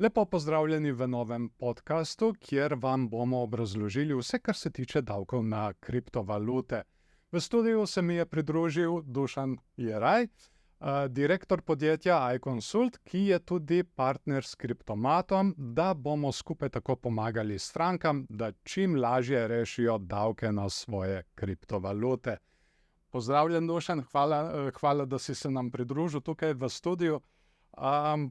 Lepo pozdravljeni v novem podkastu, kjer vam bomo obrazložili vse, kar se tiče davkov na kriptovalute. V studiu se mi je pridružil Dušan Jeraj, direktor podjetja iConsult, ki je tudi partner s Kriptomatom, da bomo skupaj tako pomagali strankam, da čim lažje rešijo davke na svoje kriptovalute. Pozdravljen, Dušan, hvala, da si se nam pridružil tukaj v studiu.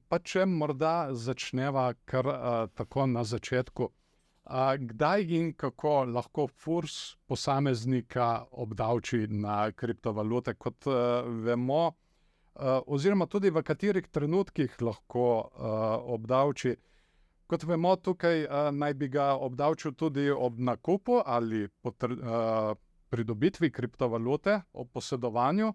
Pa če morda začneva kar tako na začetku. Kdaj in kako lahko FURS posameznika obdavči na kriptovalute? Kot vemo, oziroma tudi v katerih trenutkih lahko obdavči. Kot vemo, tukaj naj bi ga obdavčil tudi ob nakupu ali pridobitvi kriptovalute, ob posedovanju.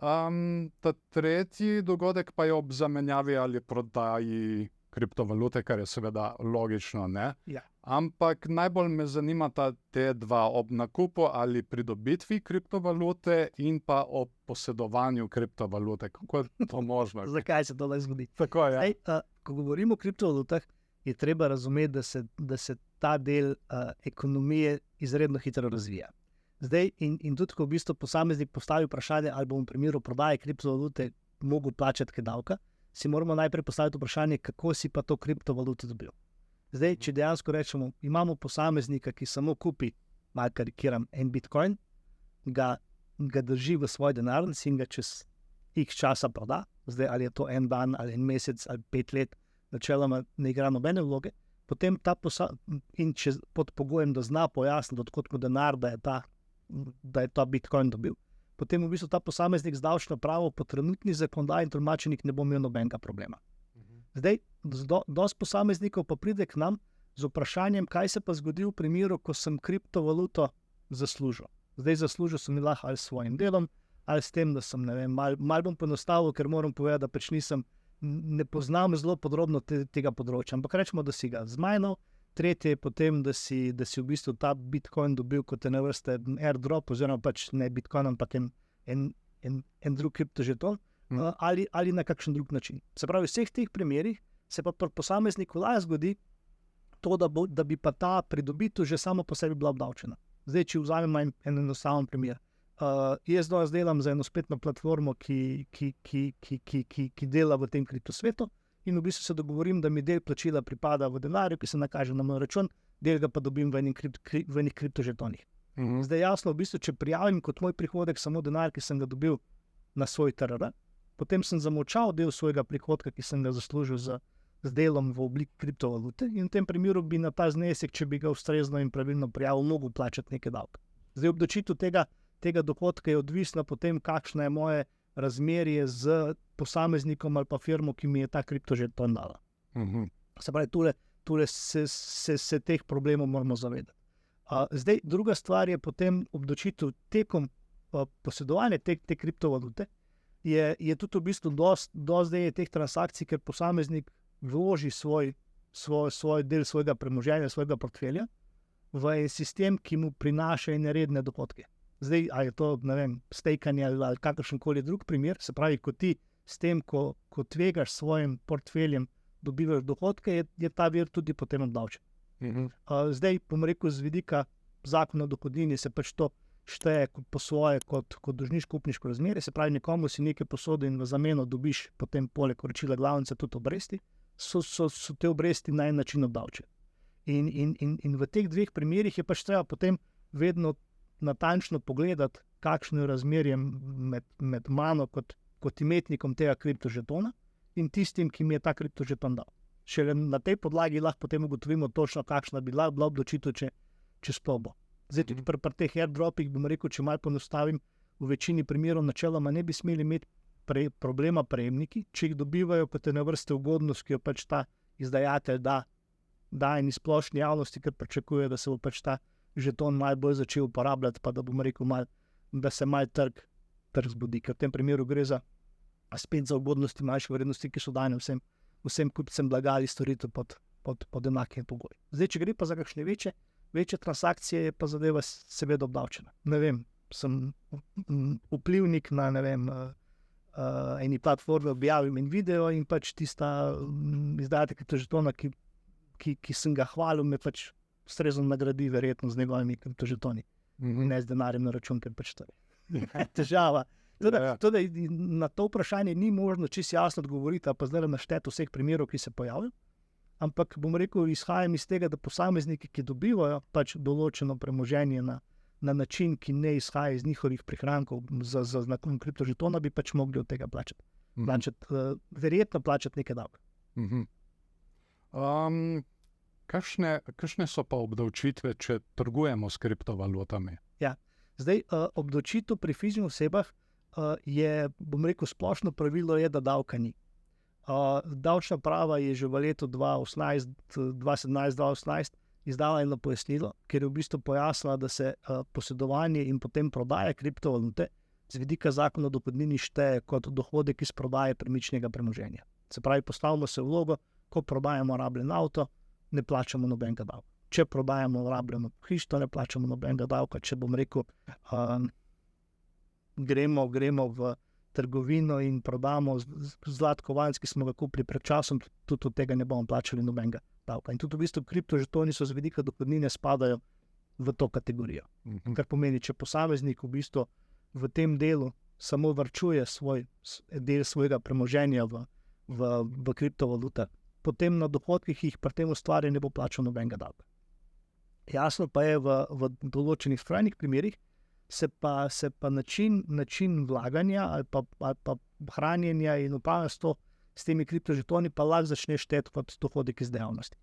Ta tretji dogodek pa je ob zamenjavi ali prodaji kriptovalute, kar je seveda logično, ne? Ja. Ampak najbolj me zanimata te dva, ob nakupu ali pridobitvi kriptovalute in pa ob posedovanju kriptovalute. Kako je to možno? Zakaj se to lahko zgodi? Tako je. Ko govorimo o kriptovalutah, je treba razumeti, da se ta del ekonomije izredno hitro razvija. Zdaj, in tudi, ko v bistvu posameznik postavi vprašanje, ali bom v primeru prodaje kriptovalute mogel plačati kaj davka, si moramo najprej postaviti vprašanje, kako si pa to kriptovaluto dobil. Zdaj, če dejansko rečemo, imamo posameznika, ki samo kupi, malo karikiram, en bitcoin, ga drži v svoj denarnici in ga čez x časa proda, zdaj ali je to en dan, ali en mesec, ali 5 let, načeloma ne igra nobene vloge, potem in če pod pogojem, da zna pojasniti, odkot mu denar, da je ta bitcoin dobil, potem v bistvu ta posameznik z davčno pravo po trenutni zakonodaji in tolmačenjih ne bo imel nobenega problema. Zdaj, dosti posameznikov pa pride k nam z vprašanjem, kaj se pa zgodi v primeru, ko sem kriptovaluto zaslužil. Zdaj, zaslužil sem jo lahko ali s svojim delom, ali s tem, da sem, ne vem, malo bom poenostavil, ker moram povedati, da ne poznam zelo podrobno tega področja, ampak rečemo, da si ga zmajnal. Tretje je potem, da si v bistvu ta bitcoin dobil kot ene vrste airdrop, oziroma pač ne bitcoin, ampak en drug kriptožeton, ali na kakšen drug način. Se pravi, v vseh teh primerih se pa pri posamezniku lahko zgodi to, da bi pa ta pridobitev že samo po sebi bila obdavčena. Zdaj, če vzamemo en enostaven primer. Jaz danes delam za eno spletno platformo, ki dela v tem kriptosvetu, in v bistvu se dogovorim, da mi del plačila pripada v denarju, ki se nakaže na moj račun, del ga pa dobim v enih kriptožetonih. Zdaj jasno, v bistvu, če prijavim kot moj prihodek samo denar, ki sem ga dobil na svoj TRR, potem sem zamolčal del svojega prihodka, ki sem ga zaslužil z delom v obliki kriptovalute, in v tem primeru bi na ta znesek, če bi ga ustrezno in pravilno prijavil, mogel plačati nekaj davka. Zdaj, obdavčitev tega dohodka je odvisna potem, kakšno je moje razmerje z posameznikom ali pa firmo, ki mi je ta kriptožeton dala. Se pravi, tule se teh problemov moramo zavedati. Zdaj, druga stvar je potem obdavčitev tekom posedovanja te kriptovalute, je tudi v bistvu dosti teh transakcij, ker posameznik vloži svoj del svojega premoženja, svojega portfelja v en sistem, ki mu prinaša ene redne dohodke. Zdaj, ali je to, ne vem, stekanje ali kakršenkoli drug primer, se pravi, ko ti s tem, ko tvegaš svojim portfeljem, dobivaš dohodke, je ta vir tudi potem obdavčen. Zdaj, bom rekel, z vidika zakona o dohodnini se pač to šteje po svoje kot dolžniško-upniško razmerje, se pravi, nekomu si nekaj posodil in v zameno dobiš potem poleg vračila glavnice tudi obresti, so te obresti na en način obdavčene. In v teh dveh primerih je pač treba potem vedno natančno pogledati, kakšno je razmerje med mano kot imetnikom tega kriptožetona in tistim, ki mi je ta kriptožeton dal. Šele na tej podlagi lahko potem ugotovimo točno, kakšna bi bila odločitev, če sploh bo. Zdaj, tudi pri teh airdropih, bom rekel, če malo poenostavim, v večini primerov načeloma ne bi smeli imeti problema prejemniki, če jih dobivajo kot ene vrste ugodnost, ki jo pač ta izdajatelj da eni splošni javnosti, ker pričakuje, da se bo pač ta žeton malo bolj začel uporabljati, pa da bom rekel, da se malo trg zbudi, ker v tem primeru gre spet za ugodnosti manjše vrednosti, ki so dane vsem kupcem blaga ali storitev pod enakimi pogoji. Zdaj, če gre pa za kakšne večje transakcije, je pa zadeva seveda obdavčena. Ne vem, sem vplivnik na, ne vem, eni platformi objavim en video in pač tista izdajatelj kriptožetona, ki sem ga hvalil, me pač ustrezno nagradi verjetno z njegovimi kriptožetoni. Ne z denarjem na račun, ker pač to je težava. Torej, na to vprašanje ni možno čisto jasno odgovoriti, pa zdaj našteti vseh primerov, ki se pojavijo, ampak bom rekel, izhajam iz tega, da posamezniki, ki dobivajo pač določeno premoženje na način, ki ne izhaja iz njihovih prihrankov za nakon kriptožetona, bi pač mogli od tega plačati. Verjetno plačati nekaj davka. Kakšne so pa obdavčitve, če trgujemo s kriptovalutami? Ja, zdaj obdavčitev pri fizičnih osebah je, bom rekel, splošno pravilo je, da davka ni. Davčna uprava je že v letu 2017-2018 izdala eno pojasnilo, ker je v bistvu pojasnila, da se posedovanje in potem prodaja kriptovalute z vidika zakona o dohodnini šteje kot dohodek iz prodaje premičnega premoženja. Se pravi, postavimo se v vlogo, ko prodajamo rabljen avto, ne plačamo nobenega davka. Če prodajamo rabljeno hišo, ne plačamo nobenega davka. Če bom rekel, gremo v trgovino in prodamo zlatkovanec, ki smo ga kupili pred časom, tudi od tega ne bomo plačali nobenega davka. In tudi v bistvu kriptožetoni so z vidika dohodnine spadajo v to kategorijo. Kar pomeni, če posameznik v bistvu v tem delu samo varčuje del svojega premoženja v kriptovalutah, potem na dohodkih, ki jih pri tem ustvarja, ne bo plačal nobenega davka. Jasno pa je, v določenih skrajnih primerih se pa način vlaganja ali pa hranjenja in upravljanja s temi kriptožetoni pa lahko začne šteti kot dohodek iz dejavnosti.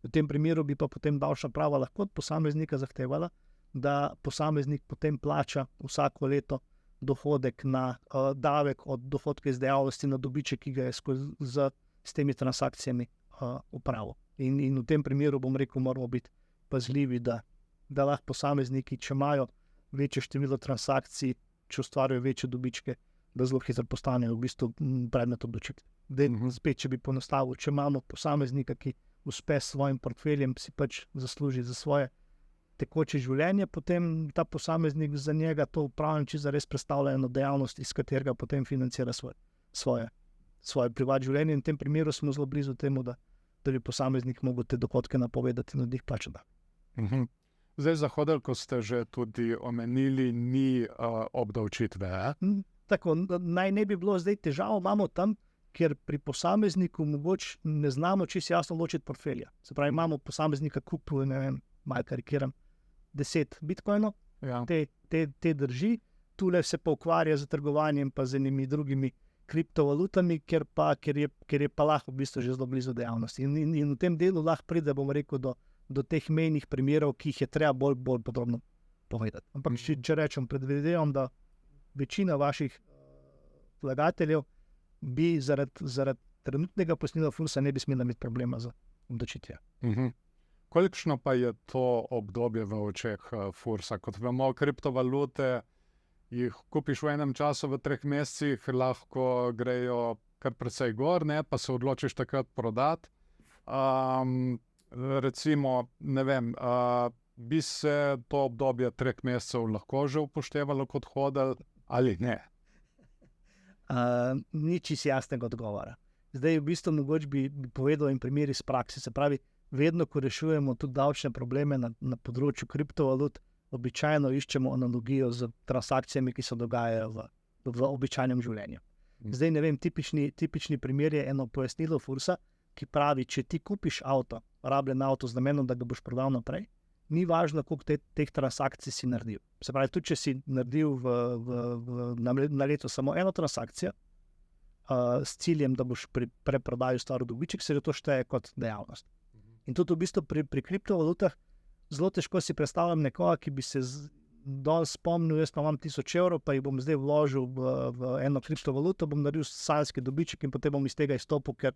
V tem primeru bi pa potem davčna uprava lahko od posameznika zahtevala, da posameznik potem plača vsako leto dohodek na davek od dohodka iz dejavnosti na dobiček, ki ga je s temi transakcijami upravil. In v tem primeru, bom rekel, moramo biti pazljivi, da lahko posamezniki, če imajo večje število transakcij, če ustvarjajo večje dobičke, da zelo hitro postanejo v bistvu predmet obdavčitve. Spet, če bi poenostavil, če imamo posameznika, ki uspe s svojim portfeljem, si pač zasluži za svoje tekoče življenje, potem ta posameznik za njega to upravljanje čisto res predstavlja eno dejavnost, iz katerega potem financira svoje privat življenje. In v tem primeru smo zelo blizu temu, da bi posameznik mogel te dohodke napovedati in od njih plačati. Zdaj, za hodelko ste že tudi omenili, ni obdavčitve. Tako, naj ne bi bilo zdaj težavo, imamo tam, ker pri posamezniku mogoče ne znamo čisto jasno ločiti portfelja. Se pravi, imamo posameznika kupil, ne vem, malo karikiram, 10 bitcoinov, te drži, tule se pa ukvarja z trgovanjem pa z enimi drugimi kriptovalutami, ker je pa lahko v bistvu že zelo blizu dejavnosti. In v tem delu lahko pride, bom rekel, do teh mejnih primerov, ki jih je treba bolj podrobno povedati. Ampak če rečem, predvidevam, da večina vaših vlagateljev bi zaradi trenutnega posnila Fursa ne bi smela imeti problema z obdavčitvijo. Kolikšno pa je to obdobje v očeh Fursa? Kot vemo, kriptovalute jih kupiš v enem času, v 3 mesecih, lahko grejo kar precej gor, pa se odločiš takrat prodati. Recimo, ne vem, bi se to obdobje 3 mesecev lahko že upoštevalo kot hodel ali ne? Ni čisto jasnega odgovora. Zdaj v bistvu mogoče bi povedal en primer iz prakse. Se pravi, vedno, ko rešujemo tudi davčne probleme na področju kriptovalut, običajno iščemo analogijo z transakcijami, ki se dogajajo v običajnem življenju. Zdaj, ne vem, tipični primer je eno pojasnilo Fursa, ki pravi, če ti kupiš avto, rabljen avto z namenom, da ga boš prodal naprej, ni važno, koliko teh transakcij si naredil. Se pravi, tudi če si naredil na leto samo eno transakcijo, s ciljem, da boš preprodajal stvar v dobiček, se to šteje kot dejavnost. In tudi v bistvu pri kriptovalutah zelo težko si predstavljam nekoga, ki bi se danes spomnil, jaz pa imam 1000 evrov, pa jih bom zdaj vložil v eno kriptovaluto, bom naredil salski dobiček in potem bom iz tega izstopil, ker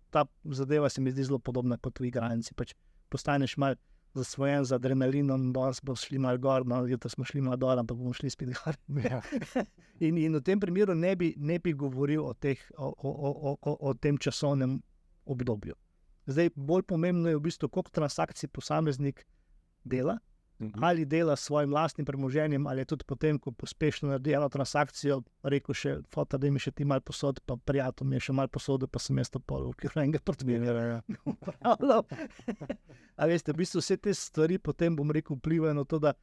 ta zadeva se mi zdi zelo podobna kot v igralnici. Pač postaneš malo zasvojen z adrenalinom, danes bomo šli malo gor, jutri smo šli malo dol, ampak bomo šli spet gor. In v tem primeru ne bi govoril o tem časovnem obdobju. Zdaj, bolj pomembno je v bistvu, koliko transakcij posameznik dela Ali dela s svojim lastnim premoženjem, ali je tudi potem, ko uspešno naredi eno transakcijo, rekel še, fota, da mi še ti malo posod, pa prijatelj mi je še malo posodil, pa sem jaz to pol, ki je enega portfelja upravljal. A veste, v bistvu vse te stvari potem, bom rekel, vplivajo na to, da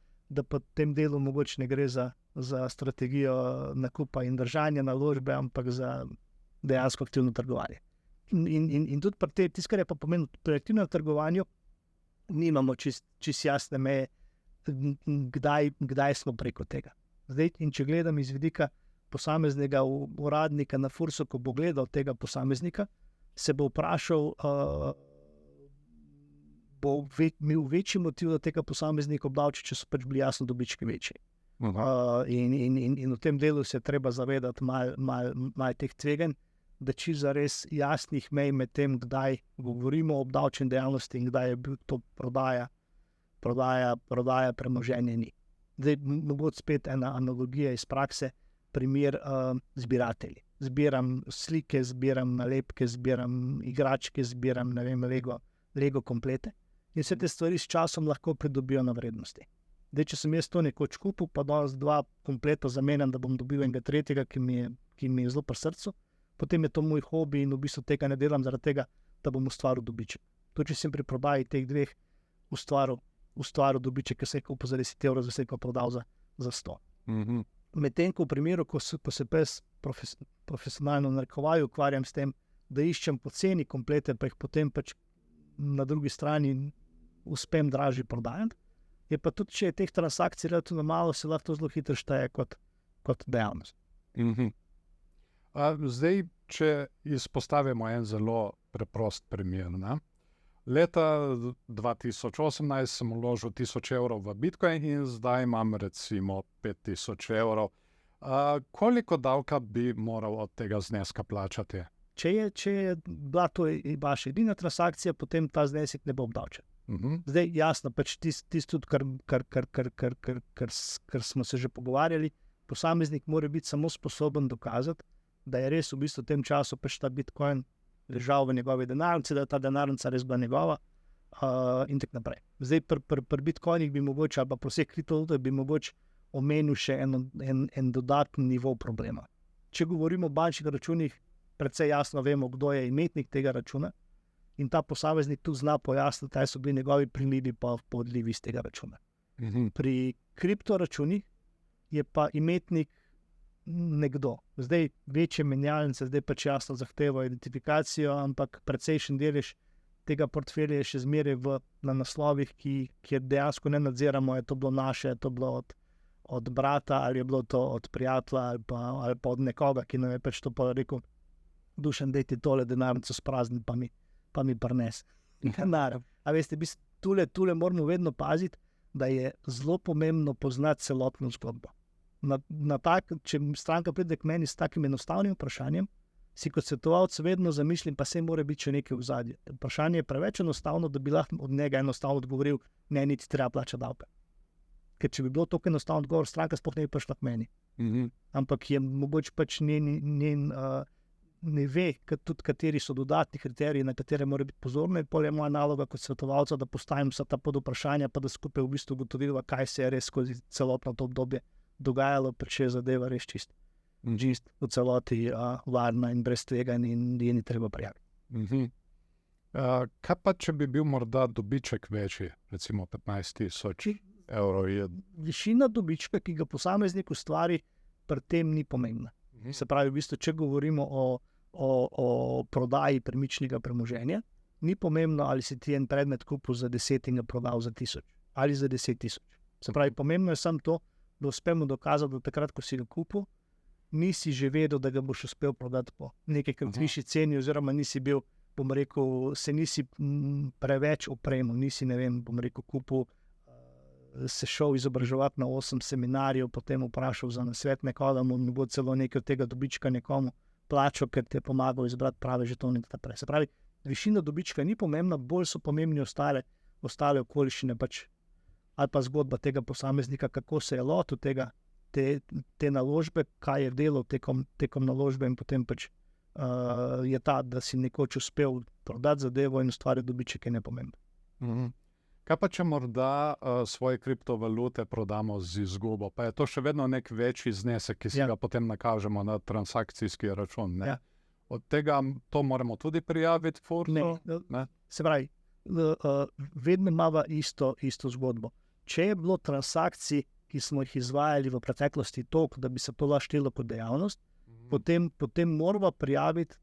pa tem delu mogoče ne gre za strategijo nakupa in držanja naložbe, ampak za dejansko aktivno trgovanje. In tudi pri tisto, kar je pa pomembno, pri aktivnem trgovanju nimamo čist jasne meje, kdaj smo preko tega. Zdaj, in če gledam iz vidika posameznega uradnika na Fursu, ko bo gledal tega posameznika, se bo vprašal, bo imel večji motiv, da tega posameznika obdavči, če so pač bili jasno dobički večji. In v tem delu se je treba zavedati malo teh tveganj, da čisto zares jasnih mej med tem, kdaj govorimo o obdavčeni dejavnosti in kdaj je bil to prodaja premoženja ni. Zdaj, mogoče spet ena analogija iz prakse, primer zbiratelji. Zbiram slike, zbiram nalepke, zbiram igračke, zbiram, ne vem, Lego komplete. In vse te stvari s časom lahko pridobijo na vrednosti. Zdaj, če sem jaz to nekoč kupil, pa danes 2 kompleta zamenjam, da bom dobil enega tretjega, ki mi je zelo pri srcu, potem je to moj hobi in v bistvu tega ne delam zaradi tega, da bom ustvaril dobiček. To, če sem pri prodaji teh 2 ustvaril dobiček, ki se je kupil za 10 evrov, zdaj se je pa prodal za 100. Medtem ko v primeru, ko se pes profesionalno narekovaju ukvarjam s tem, da iščem poceni komplete, pa jih potem pač na drugi strani uspem dražje prodajati, je pa tudi, če je teh transakcij relativno malo, se lahko to zelo hitro šteje kot dejavnost. Zdaj, če izpostavimo en zelo preprost primer. Leta 2018 sem vložil 1000 evrov v Bitcoin in zdaj imam recimo 5000 evrov. Koliko davka bi moral od tega zneska plačati? Če je bila to vaša edina transakcija, potem ta znesek ne bo obdavčen. Zdaj, jasno, pač tisto, kar smo se že pogovarjali, posameznik mora biti samo sposoben dokazati, da je res v bistvu v tem času pač ta Bitcoin ležal v njegovi denarnici, da je ta denarnica res bila njegova in tako naprej. Zdaj, pri Bitcoinih bi mogoče, ali pa pri vseh kriptovalutah bi mogoče omenil še en dodatni nivo problema. Če govorimo o bančnih računih, precej jasno vemo, kdo je imetnik tega računa in ta posameznik tudi zna pojasniti, kaj so bili njegovi prilivi pa odlivi iz tega računa. Pri kriptoračunih je pa imetnik nekdo. Zdaj, večje menjalnice zdaj pač jasno zahtevajo identifikacijo, ampak precejšen delež tega portfelja je še zmeraj na naslovih, kjer dejansko ne nadziramo, je to bilo naše, je to bilo od brata, ali je bilo to od prijatelja, ali pa od nekoga, ki nam je pač to pa rekel, Dušan, daj ti tole denarnico sprazni, pa mi prines. A veste, tule moramo vedno paziti, da je zelo pomembno poznati celotno zgodbo. Če stranka pride k meni s takim enostavnim vprašanjem, si kot svetovalec vedno zamišljam, pa se mora biti še nekaj v zadju. Vprašanje je preveč enostavno, da bi lahko od njega enostavno odgovoril, ne, niti treba plačati davka. Ker če bi bilo tako enostavno odgovor, stranka sploh ne bi prišla k meni. Ampak je mogoče pač ne ve, tudi kateri so dodatni kriteriji, na katere mora biti pozorna, in pol je moja naloga kot svetovalca, da postavim vsa ta podvprašanja, pa da skupaj v bistvu ugotoviva, kaj se je res skozi celotno to obdobje dogajalo, pa če je zadeva res čist v celoti varna in brez tveganj in je ni treba prijaviti. Kaj pa, če bi bil morda dobiček večji, recimo 15,000 evrov? Višina dobička, ki ga posameznik ustvari, pri tem ni pomembna. Se pravi, v bistvu, če govorimo o prodaji premičnega premoženja, ni pomembno, ali si ti en predmet kupil za 10 in ga prodal za 1000 ali za 10 000. Se pravi, pomembno je samo to, da uspemo dokazati, da takrat, ko si ga kupil, nisi že vedel, da ga boš uspel prodati po nekaj višji ceni, oziroma nisi bil, bom rekel, se nisi preveč opremil, nisi, ne vem, bom rekel, kupil, se šel izobraževati na 8 seminarjev, potem vprašal za nasvet nekoga, mu bo celo nekaj od tega dobička nekomu plačal, ker ti je pomagal izbrati prave žetone in tako naprej. Se pravi, višina dobička ni pomembna, bolj so pomembni ostale okoliščine pač, ali pa zgodba tega posameznika, kako se je lotil te naložbe, kaj je delal tekom naložbe in potem pač je ta, da si nekoč uspel prodati zadevo in ustvariti dobiček, je nepomembno. Kaj pa, če morda svoje kriptovalute prodamo z izgubo? Pa je to še vedno nek večji znesek, ki si ga potem nakažemo na transakcijski račun. Ne? Od tega to moramo tudi prijaviti Fursu? Ne. Se pravi, vedno imamo isto zgodbo. Če je bilo transakcij, ki smo jih izvajali v preteklosti toliko, da bi se to lahko štelo kot dejavnost, potem moramo prijaviti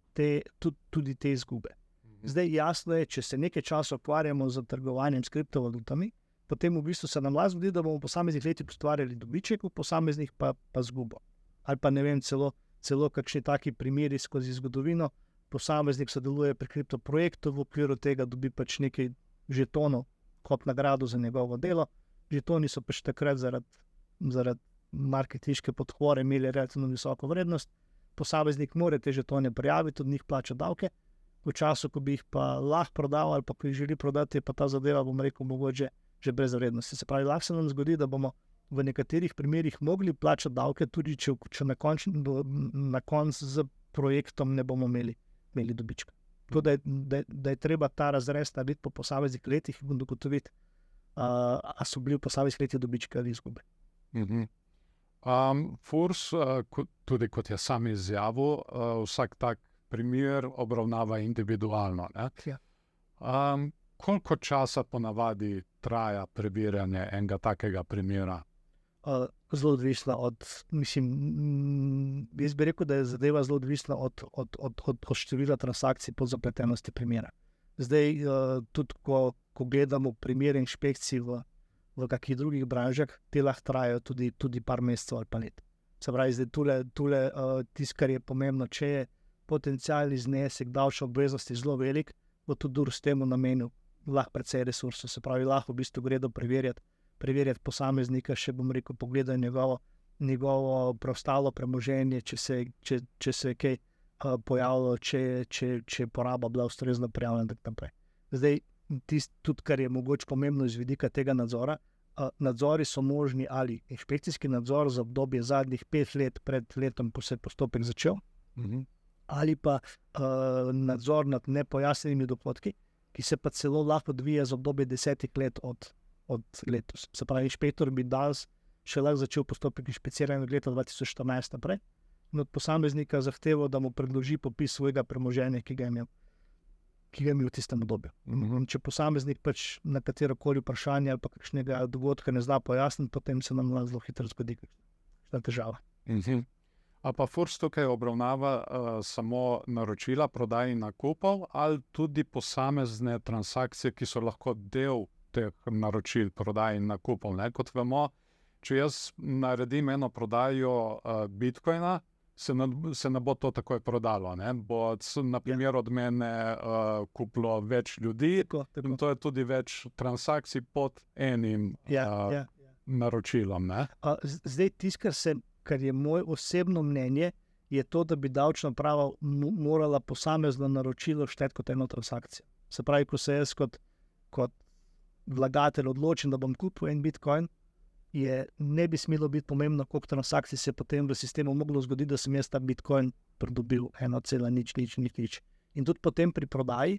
tudi te izgube. Zdaj jasno je, če se nekaj časa ukvarjamo z trgovanjem s kriptovalutami, potem v bistvu se nam lahko zgodi, da bomo v posameznih letih ustvarjali dobiček, v posameznih pa zgubo. Ali pa ne vem, celo kakšni taki primeri skozi zgodovino, posameznik sodeluje pri kriptoprojektu, v okviru tega dobi pač nekaj žetonov kot nagrado za njegovo delo. Žetoni so pač takrat zaradi marketinške podpore imeli relativno visoko vrednost. Posameznik mora te žetone prijaviti, od njih plača davke. V času, ko bi jih pa lahko prodal ali pa ko jih želi prodati, je pa ta zadeva, bom rekel, mogoče že brez vrednosti. Se pravi, lahko se nam zgodi, da bomo v nekaterih primerih mogli plačati davke, tudi če na koncu z projektom ne bomo imeli dobička. Tako da je treba ta razrez narediti po posameznih letih in ugotoviti, a so bili v posameznih letih dobička ali izgube. Furs, tudi kot je sam izjavil, vsak tak primer obravnava individualno. Koliko časa ponavadi traja preverjanje enega takega primera? Zelo odvisno jaz bi rekel, da je zadeva zelo odvisna od števila transakcij po zapletenosti primera. Zdaj, tudi ko gledamo primere inšpekcij v kakih drugih branžah, te lahko trajajo tudi par mesecev ali pa let. Se pravi, zdaj tule tisto, kar je pomembno, če je potencialni znesek davčne obveznosti zelo velik, bo tudi DURS temu namenil lahko precej resursov. Se pravi, lahko v bistvu gredo preverjati posameznika, še bom rekel, pogledajo njegovo preostalo premoženje, če se je kaj pojavilo, če je poraba bila ustrezno prijavljena in tako naprej. Zdaj, tudi kar je mogoče pomembno iz vidika tega nadzora, nadzori so možni ali inšpekcijski nadzor za obdobje zadnjih 5 let pred letom, ko se je postopek začel, ali pa nadzor nad nepojasnjenimi dohodki, ki se pa celo lahko odvija za obdobje 10 let od letos. Se pravi, inšpektor bi danes še lahko začel postopek inšpeciranja od leta 2014 naprej in od posameznika zahteval, da mu predloži popis svojega premoženja, ki ga je imel v tistem obdobju. Če posameznik pač na katerokoli vprašanje ali pa kakšnega dogodka ne zna pojasniti, potem se nam zelo hitro zgodi kakšna težava. A pa Furs tukaj obravnava samo naročila, prodaji nakupov ali tudi posamezne transakcije, ki so lahko del teh naročil, prodaji in nakupov. Kot vemo, če jaz naredim eno prodajo bitcoina, se ne bo to takoj prodalo. Bo na primer od mene kupilo več ljudi in to je tudi več transakcij pod enim naročilom. Zdaj, tisto, kar je moje osebno mnenje, je to, da bi davčna uprava morala posamezno naročilo šteti kot eno transakcijo. Se pravi, ko se jaz kot vlagatelj odločim, da bom kupil en bitcoin, ne bi smelo biti pomembno, koliko transakcij se potem v sistemu moglo zgoditi, da sem jaz ta bitcoin pridobil 1,000. In tudi potem pri prodaji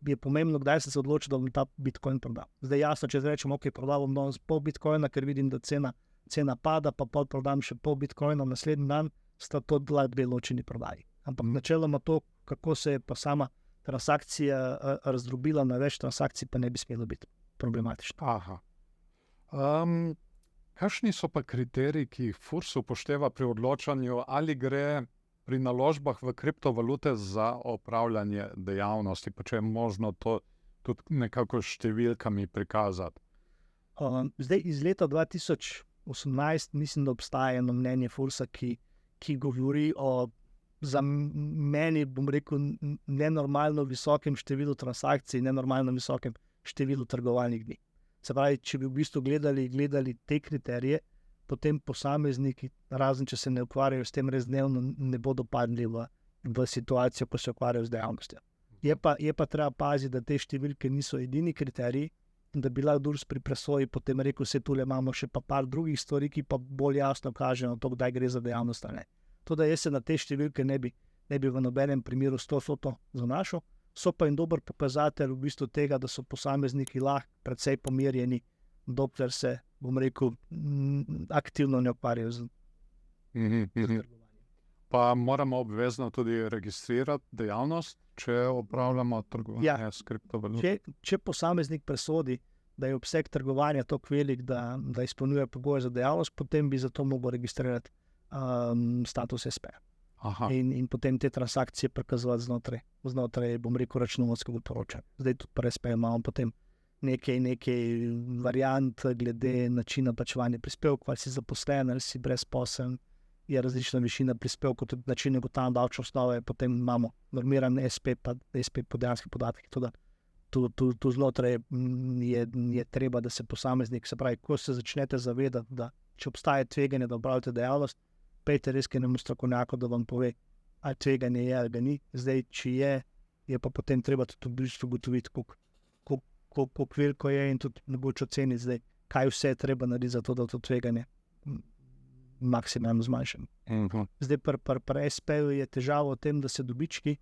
je pomembno, kdaj sem se odločil, da bom ta bitcoin prodal. Zdaj jasno, če rečem, ok, prodal bom danes pol bitcoina, ker vidim, da cena pada, pa pol prodam še pol bitcoina naslednji dan, sta to dve ločeni prodaji. Ampak načeloma to, kako se je pa sama transakcija razdrobila na več transakcij, pa ne bi smelo biti problematično. Kakšni so pa kriteriji, ki jih Furs upošteva pri odločanju, ali gre pri naložbah v kriptovalute za opravljanje dejavnosti, pa če je možno to tudi nekako številkami prikazati? Zdaj, iz leta 2018 mislim, da obstaja eno mnenje Fursa, ki govori o, za meni, bom rekel, nenormalno visokem številu transakcij, nenormalno visokem številu trgovalnih dni. Se pravi, če bi v bistvu gledali te kriterije, potem posamezniki, razen če se ne ukvarjajo s tem res dnevno, ne bodo padli v situacijo, ko se ukvarjajo z dejavnostjo. Je pa treba paziti, da te številke niso edini kriteriji, da bi lahko DURS pri presoji potem rekel, se tule imamo še pa par drugih stvari, ki pa bolj jasno kažejo na to, kdaj gre za dejavnost ali ne. To, da jaz se na te številke ne bi v nobenem primeru 100% zanašal, so pa en dober pokazatelj v bistvu tega, da so posamezniki lahko precej pomirjeni, dokler se, bom rekel, aktivno ne ukvarjajo z trgovanjem. Pa moramo obvezno tudi registrirati dejavnost, če opravljamo trgovanje s kriptovaluto? Če posameznik presodi, da je obseg trgovanja tako velik, da izpolnjuje pogoje za dejavnost, potem bi zato mogel registrirati status SP. In potem te transakcije prikazovati znotraj, bom rekel, računovodskega poročanja. Zdaj tudi pri SP imamo potem nekaj variant glede načina plačevanja prispevkov, ali si zaposlen, ali si brezposeln, je različna višina prispevkov, tudi način ugotavljanja davčne osnove, potem imamo normiran SP, pa SP po dejanskih podatkih. Tu znotraj je treba, da se posameznik, se pravi, ko se začnete zavedati, da če obstaja tveganje, da opravljate dejavnost, pejte res k enemu strokovnjaku, da vam pove, ali tveganje je ali ga ni. Zdaj, če je pa potem treba tudi v bistvu ugotoviti, koliko veliko je in tudi mogoče oceniti zdaj, kaj vse je treba narediti za to, da to tveganje maksimalno zmanjšamo. Zdaj, pri SP-ju je težava v tem, da se dobički,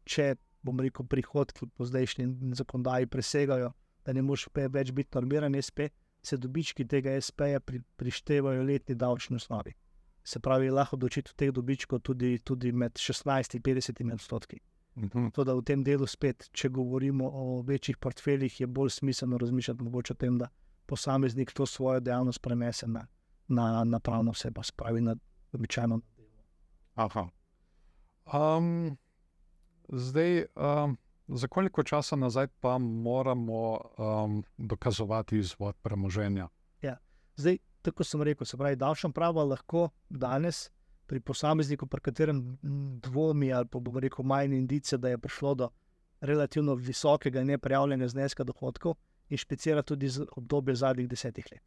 če, bom rekel, prihodki po zdajšnji zakonodaji presegajo, da ne moreš več biti normiran SP, se dobički tega SP-ja prištevajo letni davčni osnovi. Se pravi, lahko odločitev teh dobičkov tudi med 16 in 50 odstotki. Toda v tem delu spet, če govorimo o večjih portfeljih, je bolj smiselno razmišljati mogoče o tem, da posameznik to svojo dejavnost prenese na pravno osebo, se pravi na običajno delo. Zdaj, za koliko časa nazaj pa moramo dokazovati izvor premoženja? Zdaj, tako sem rekel, se pravi, davčno pravo lahko danes pri posamezniku, pri katerem dvomi ali pa, bom rekel, manj indice, da je prišlo do relativno visokega neprijavljenega zneska dohodkov, inšpicira tudi obdobje zadnjih 10 let.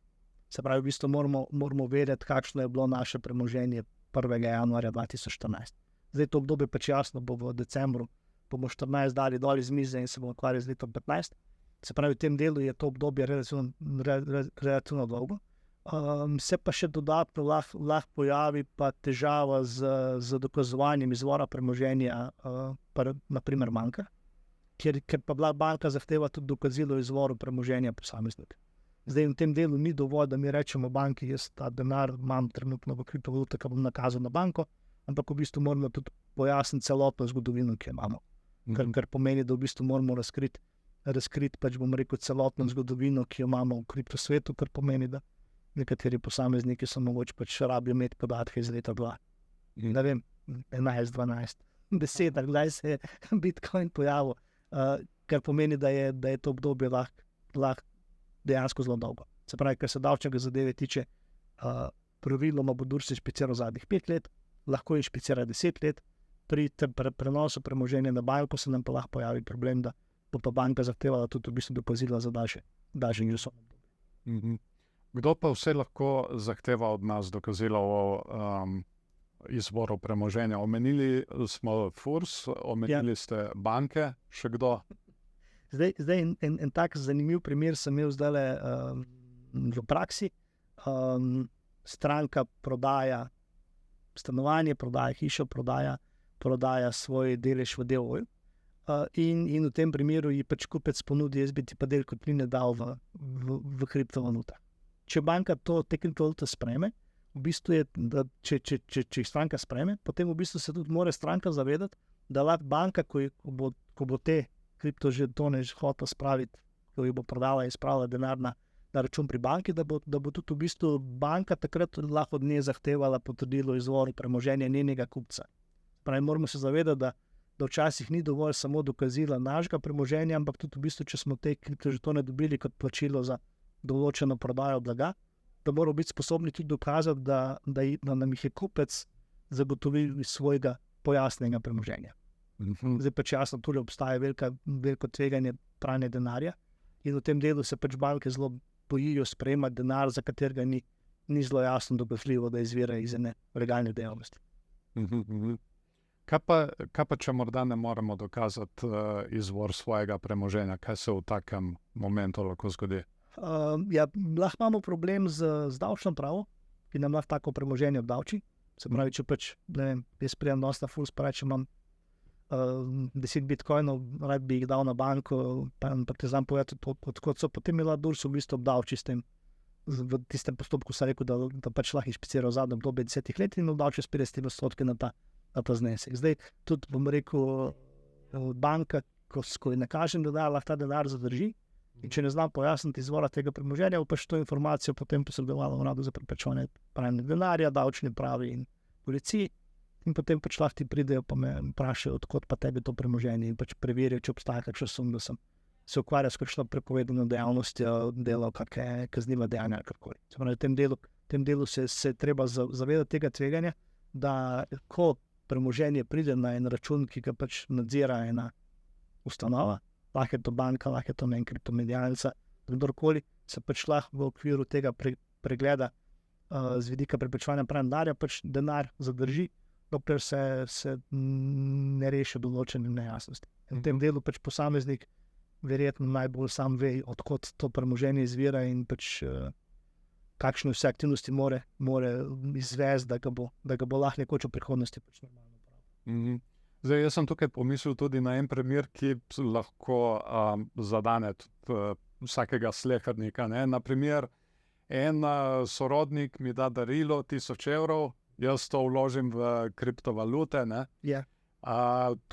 Se pravi, v bistvu moramo vedeti, kakšno je bilo naše premoženje 1. januarja 2014. Zdaj to obdobje pač jasno bo v decembru, bomo 14 dali dol iz mize in se bomo ukvarjali z letom 15. Se pravi, v tem delu je to obdobje relativno dolgo. Se pa še dodatno lahko pojavi pa težava z dokazovanjem izvora premoženja, naprimer banka, ker pa banka zahteva tudi dokazilo o izvoru premoženja posameznika. Zdaj v tem delu ni dovolj, da mi rečemo banki, jaz ta denar imam trenutno v kriptovaluti, ki bom nakazal na banko, ampak v bistvu moramo tudi pojasniti celotno zgodovino, ki jo imamo. Kar pomeni, da v bistvu moramo razkriti pač, bom rekel, celotno zgodovino, ki jo imamo v kriptosvetu, kar pomeni, da nekateri posamezniki so mogoče pač rabijo imeti podatke iz leta 2. Ne vem, 11, 12, 10, kdaj se je Bitcoin pojavil, kar pomeni, da je to obdobje lahko dejansko zelo dolgo. Se pravi, kar se davčnega zadeve tiče, praviloma bo DURS inšpiciral zadnjih 5 let, lahko inšpicira 10 let, pri prenosu premoženja na banko se nam pa lahko pojavi problem, da bo pa banka zahtevala tudi v bistvu dokazila za daljše časovno obdobje. Kdo pa vse lahko zahteva od nas dokazilo o izvoru premoženja? Omenili smo FURS, omenili ste banke, še kdo? Zdaj en tak zanimiv primer sem imel zdajle v praksi. Stranka prodaja stanovanje, prodaja hišo, prodaja svoj delež v DOO-ju in v tem primeru ji pač kupec ponudi, jaz bi ti pa del kupnine dal v kriptovalutah. Če banka te kriptovalute sprejme, v bistvu je, da če jih stranka sprejme, potem v bistvu se tudi mora stranka zavedati, da lahko banka, ko bo te kriptožetone hotela spraviti, ko jih bo prodala in spravila denar na račun pri banki, da bo tudi v bistvu banka takrat lahko od nje zahtevala potrdilo o izvoru premoženja njenega kupca. Pravi, moramo se zavedati, da včasih ni dovolj samo dokazila našega premoženja, ampak tudi v bistvu, če smo te kriptožetone dobili kot plačilo za določeno prodajo blaga, da moramo biti sposobni tudi dokazati, da nam jih je kupec zagotovil iz svojega pojasnjenega premoženja. Zdaj pač jasno, tudi obstaja veliko tveganje pranja denarja in v tem delu se pač banke zelo bojijo sprejemati denar, za katerega ni zelo jasno dokazljivo, da izvira iz ene legalne dejavnosti. Kaj pa, če morda ne moremo dokazati izvor svojega premoženja? Kaj se v takem momentu lahko zgodi? Lahko imamo problem z davčno pravo, ki nam lahko tako premoženje obdavči. Se pravi, če pač, ne vem, jaz prijam nos na FURS, pa rečem, imam 10 bitcoinov, rad bi jih dal na banko, pa ti znam povedati, odkot so potem imela Durs v bistvu obdavči s tem. V tistem postopku sem rekel, da pač lahko inšpicirajo zadnjem obdobje 10 let in obdavči s 50% na ta znesek. Zdaj tudi, bom rekel, banka, ko ne kažem denar, lahko ta denar zadrži. In če ne znam pojasniti izvora tega premoženja, bo pač to informacijo potem posredovala Uradu za preprečevanje pranja denarja, davčni upravi in policiji. In potem pač lahko ti pridejo pa me vprašajo, odkot pa tebi to premoženje in pač preverijo, če obstaja kakšen sum, da sem se ukvarjal s kakšno prepovedano dejavnostjo, delal kakšne kazniva dejanja ali karkoli. V tem delu se treba zavedati tega tveganja, da ko premoženje pride na en račun, ki ga pač nadzira ena ustanova, lahko je to banka, lahko je to kriptomedijalnica, kdorkoli, se pač lahko v okviru tega pregleda z vidika preprečevanja pranja denarja pač denar zadrži, dokler se ne reši določene nejasnosti. V tem delu pač posameznik verjetno najbolj sam ve, odkot to premoženje izvira in pač kakšne vse aktivnosti more izvesti, da ga bo lahko nekoč v prihodnosti pač normalno uporabljal. Zdaj, jaz sem tukaj pomislil tudi na en primer, ki lahko zadane vsakega slehernika. Naprimer, en sorodnik mi da darilo 1000 evrov, jaz to vložim v kriptovalute, Yeah.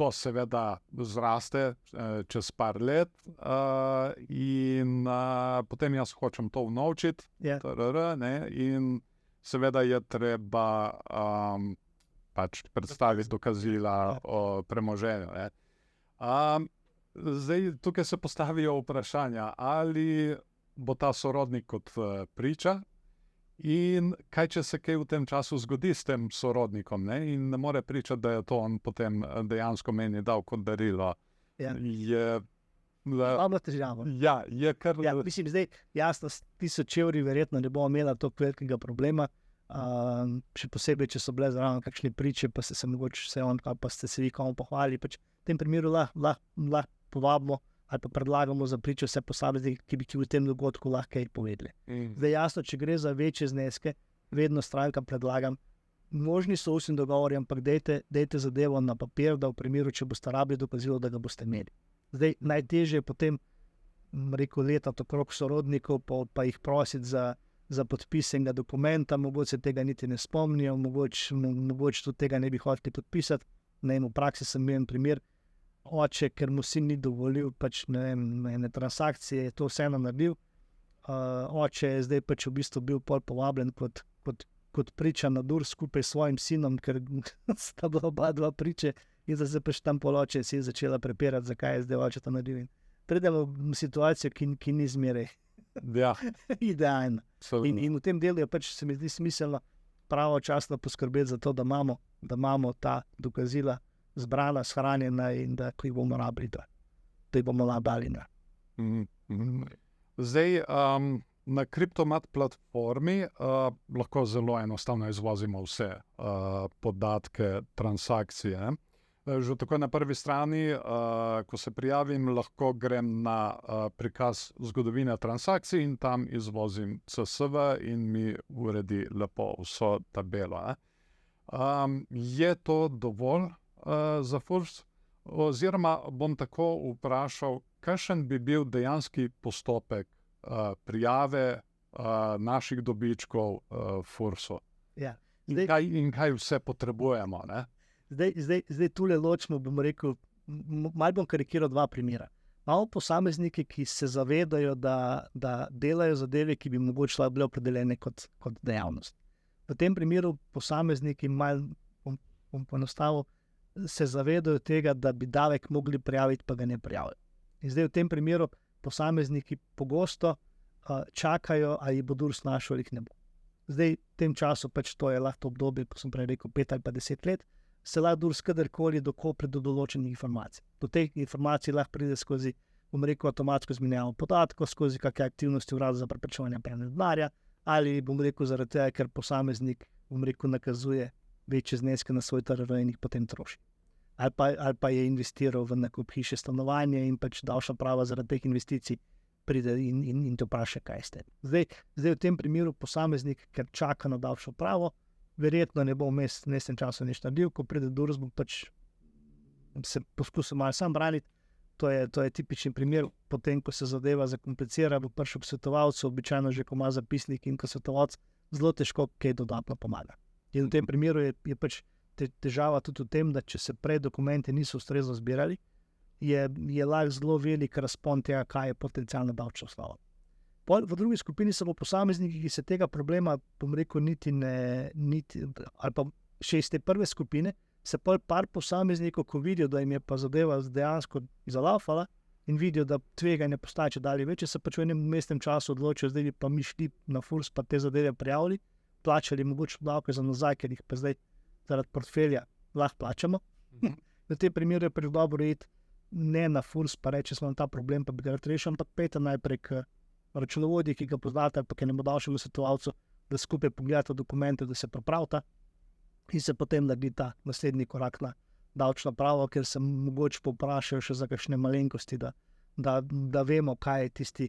To seveda zraste čez par let in potem jaz hočem to unovčiti, Yeah. in seveda je treba pač predstaviti dokazila o premoženju. Zdaj, tukaj se postavijo vprašanja, ali bo ta sorodnik kot priča in kaj, če se kaj v tem času zgodi s tem sorodnikom, in ne more pričati, da je to on potem dejansko meni dal kot darilo. Ja. Je Glavna težava. Ja, je kar... Ja, mislim, zdaj, jasno, s 1000 evri verjetno ne bomo imela toliko velikega problema, še posebej, če so bile zraven kakšne priče, pa se mogoče vse on, pa ste se vi komu pohvalili, pač v tem primeru lahko povabimo ali pa predlagamo za pričo vse posameznike, ki bi v tem dogodku lahko kaj povedali. Zdaj jasno, če gre za večje zneske, vedno strankam predlagam, možni so ustni dogovori, ampak dejte zadevo na papir, da v primeru, če boste rabili dokazilo, da ga boste imeli. Zdaj, najtežje je potem, rekel, letati okrog sorodnikov, pa jih prositi za podpis enega dokumenta, mogoče se tega niti ne spomnijo, mogoče tudi tega ne bi hoteli podpisati. V praksi sem imel primer, oče, ker mu sin ni dovolil pač, ene transakcije, je to vseeno naredil. Oče je zdaj pač v bistvu bil pol povabljen kot priča na Durs skupaj s svojim sinom, ker sta bila oba dva priče in zdaj se pač tam pol oče si je začela prepirati, zakaj je zdaj oče to naredil. Pridemo v situacijo, ki ni zmeraj idealna. In v tem delu je pač, se mi zdi smiselno, pravočasno poskrbeti za to, da imamo ta dokazila zbrana, shranjena in da jih bomo rabili, da jih bomo dali. Zdaj, na Kriptomat platformi lahko zelo enostavno izvozimo vse podatke, transakcije. Že tako na prvi strani, ko se prijavim, lahko grem na prikaz zgodovine transakcij in tam izvozim CSV in mi uredi lepo vso tabelo. Je to dovolj za FURS? Oziroma bom tako vprašal, kakšen bi bil dejanski postopek prijave naših dobičkov FURS-u? Ja. In kaj vse potrebujemo? Zdaj tule ločimo, bom rekel, malo bom karikiral dva primera. Imamo posameznike, ki se zavedajo, da delajo zadeve, ki bi mogoče bile opredeljene kot dejavnost. V tem primeru posamezniki malo poenostavil se zavedajo tega, da bi davek mogli prijaviti, pa ga ne prijavijo. In zdaj v tem primeru posamezniki pogosto čakajo, ali bo Durs našel ali ne bo. Zdaj v tem času pač to je lahko obdobje, ko sem prej rekel 5 ali pa 10 let, se lahko Durs kadarkoli dokoplje do določenih informacij. Do teh informacij lahko pride skozi, bom rekel, avtomatsko izmenjavo podatkov, skozi kakšne aktivnosti Urada za preprečevanje pranja denarja, ali bom rekel zaradi tega, ker posameznik, bom rekel, nakazuje večje zneske na svoj TRR in jih potem troši. Ali pa je investiral v nakup hiše, stanovanje in pač davčna uprava zaradi teh investicij pride in te vpraša, kaj ste. Zdaj v tem primeru posameznik, ker čaka na davčno upravo, verjetno ne bo v mestnem času nič naredil, ko pride Durs, bo pač se poskusil malo sam braniti. To je tipični primer, potem, ko se zadeva zakomplicira, bo prišel k svetovalcu, običajno že, ko ima zapisnik in ko svetovalec zelo težko kaj dodatno pomaga. In v tem primeru je pač težava tudi v tem, da če se prej dokumenti niso ustrezno zbirali, je lahko zelo velik razpon tega, kaj je potencialna davčna osnova. V drugi skupini so posamezniki, ki se tega problema, bom rekel, ali pa še iz te prve skupine, se par posameznikov, ko vidijo, da jim je pa zadeva dejansko zalaufala in vidijo, da tveganje postaje čedalje večje, se pač v enem mestnem času odločijo, zdaj bi pa mi šli na FURS pa te zadeve prijavili, plačali mogoče davke za nazaj, ker jih pa zdaj zaradi portfelja lahko plačamo. V tem primeru je pač dobro iti ne na FURS pa reči, smo na ta problem, pa bi ga rad rešil, ampak pejte najprej k računovodji, ki ga poznate, ali pa ki ne bo davčnemu svetovalcu, da skupaj pogledate dokumente, da se popravita in se potem naredi ta naslednji korak na davčno pravo, ker se mogoče povprašajo še za kakšne malenkosti, da vemo, kaj je tisti,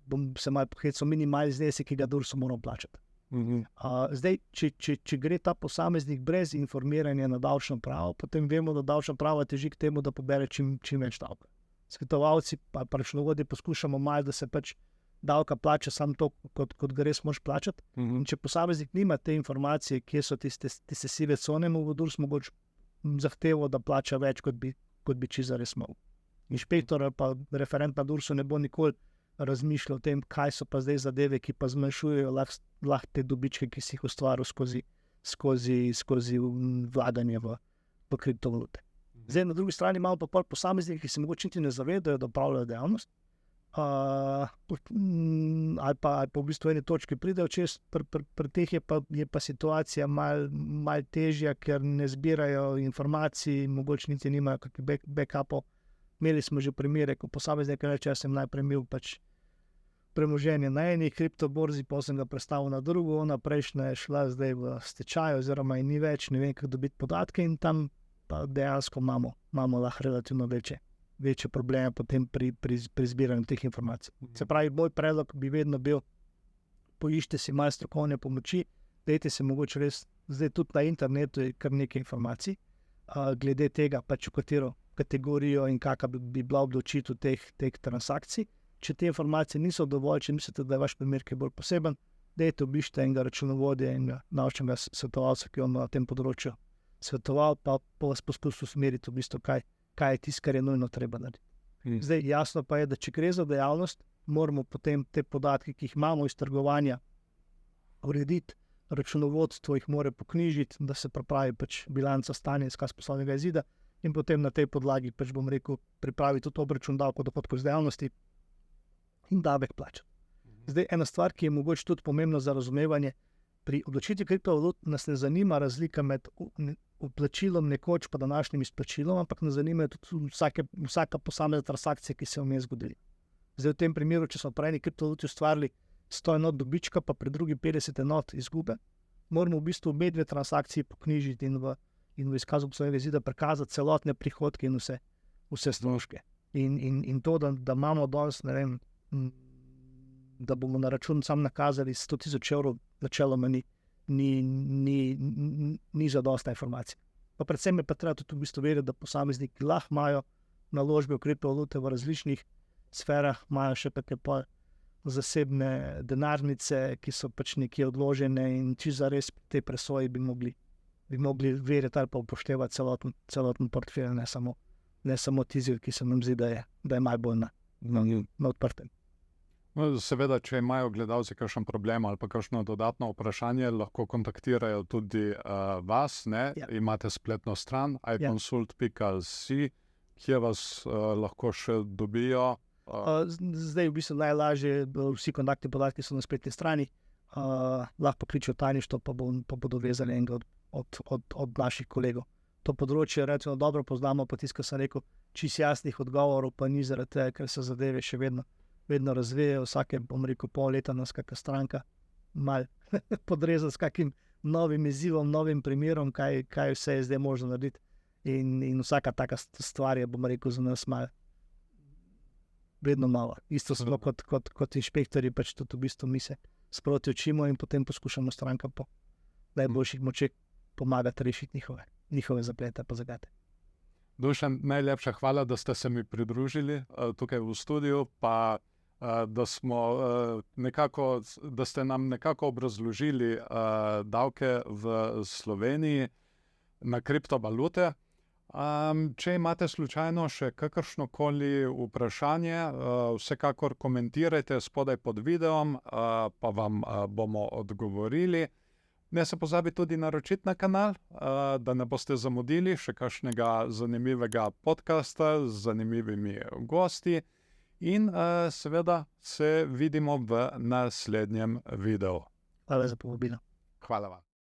bom se malo pohecel, minimalni znesek, ki ga DURS moral plačati. Zdaj, če gre ta posameznik brez informiranja na davčno pravo, potem vemo, da davčno pravo teži k temu, da pobere čim več davka. Svetovalci pa računovodje poskušamo malo, da se pač davka plača samo to, kot ga res moraš plačati. In če posameznik nima te informacije, kje so tiste sive cone, mu bo DURS mogoče zahteval, da plača več, kot bi čisto res mogel. Inšpektor ali pa referent na DURS-u ne bo nikoli razmišljal o tem, kaj so pa zdaj zadeve, ki pa zmanjšujejo lahko te dobičke, ki si jih ustvaril skozi vlaganje v kriptovalute. Zdaj, na drugi strani imamo pa posamezniki, ki se mogoče niti ne zavedajo, da opravljajo dejavnost, ali pa v bistvu eni točki pridejo čez, pri teh je pa situacija malo težja, ker ne zbirajo informacij, mogoče niti nimajo kakih backupov. Imeli smo že primere, ko posameznik reče, jaz sem najprej imel pač premoženje na eni kriptoborzi, potem sem ga prestavil na drugo, ona prejšnja je šla zdaj v stečaj, oziroma in ni več, ne vem, kako dobiti podatke, in tam pa dejansko imamo lahko relativno večje probleme potem pri zbiranju teh informacij. Se pravi, moj predlog bi vedno bil, poiščite si malo strokovne pomoči, dajte se mogoče res, zdaj tudi na internetu je kar nekaj informacij, glede tega, pač v katero kategorijo in kakšna bi bila odločitev teh transakcij. Če te informacije niso dovolj, če mislite, da je vaš primer kaj bolj poseben, dajte obiščite enega računovodja in naučnega svetovalca, ki on na tem področju svetoval, pa vas poskusil usmeriti v bistvu, kaj je tisto, kar je nujno treba narediti. Zdaj, jasno pa je, da če gre za dejavnost, moramo potem te podatke, ki jih imamo iz trgovanja, urediti, računovodstvo jih mora poknjižiti, da se pripravi pač bilanca stanja, izkaz poslovnega izida, in potem na tej podlagi, pač bom rekel, pripravi tudi obračun davkov dohodkov iz dejavnosti in davek plačati. Zdaj, ena stvar, ki je mogoče tudi pomembna za razumevanje, pri odločitvi kriptovalut nas ne zanima razlika med vplačilom nekoč pa današnjim izplačilom, ampak nas zanima tudi vsaka posamezna transakcija, ki se je vmes zgodila. Zdaj, v tem primeru, če smo pri eni kriptovaluti ustvarili 100 enot dobička, pa pri drugi 50 enot izgube, moramo v bistvu obedve transakciji poknjižiti in v izkazu poslovnega izida prikazati celotne prihodke in vse stroške. In to, da imamo danes, ne vem, da bomo na račun sam nakazali 100,000 evrov, načeloma ni zadostna informacija. Pa predvsem je pa treba tudi v bistvu vedeti, da posamezniki lahko imajo naložbe v kriptovalute v različnih sferah, imajo še pa zasebne denarnice, ki so pač nekje odložene, in čisto zares te presoje bi mogli verjeti ali pa upoštevati celoten portfelj, ne samo tisti, ki se nam zdi, da je malo bolj na odprtem. Seveda, če imajo gledalci kakšen problem ali pa kakšno dodatno vprašanje, lahko kontaktirajo tudi vas, ne? Ja. Imate spletno stran iconsult.si, kje vas lahko še dobijo. Zdaj v bistvu najlažje, vsi kontaktni podatki so na spletni strani, lahko pokličejo tajništvo, pa bodo vezali enega od naših kolegov. To področje recimo dobro poznamo, pa tisto, kar sem rekel, čisto jasnih odgovorov pa ni, zaradi tega, ker se zadeve še vedno razvijajo, vsake, bom rekel, pol leta nas kakšna stranka malo podreza s kakim novim izzivom, novim primerom, kaj vse je zdaj možno narediti, in vsaka taka stvar je, bom rekel, za nas malo vedno nova. Isto smo kot inšpektorji, pač tudi v bistvu mi se sproti učimo in potem poskušamo strankam po najboljših močeh pomagati rešiti njihove zaplete pa zagate. Dušan, najlepša hvala, da ste se mi pridružili tukaj v studiu, pa da ste nam nekako obrazložili davke v Sloveniji na kriptovalute. Če imate slučajno še kakršnokoli vprašanje, vsekakor komentirajte spodaj pod videom, pa vam bomo odgovorili. Ne se pozabi tudi naročiti na kanal, da ne boste zamudili še kakšnega zanimivega podcasta z zanimivimi gosti. In seveda se vidimo v naslednjem videu. Hvala za povabilo. Hvala vam.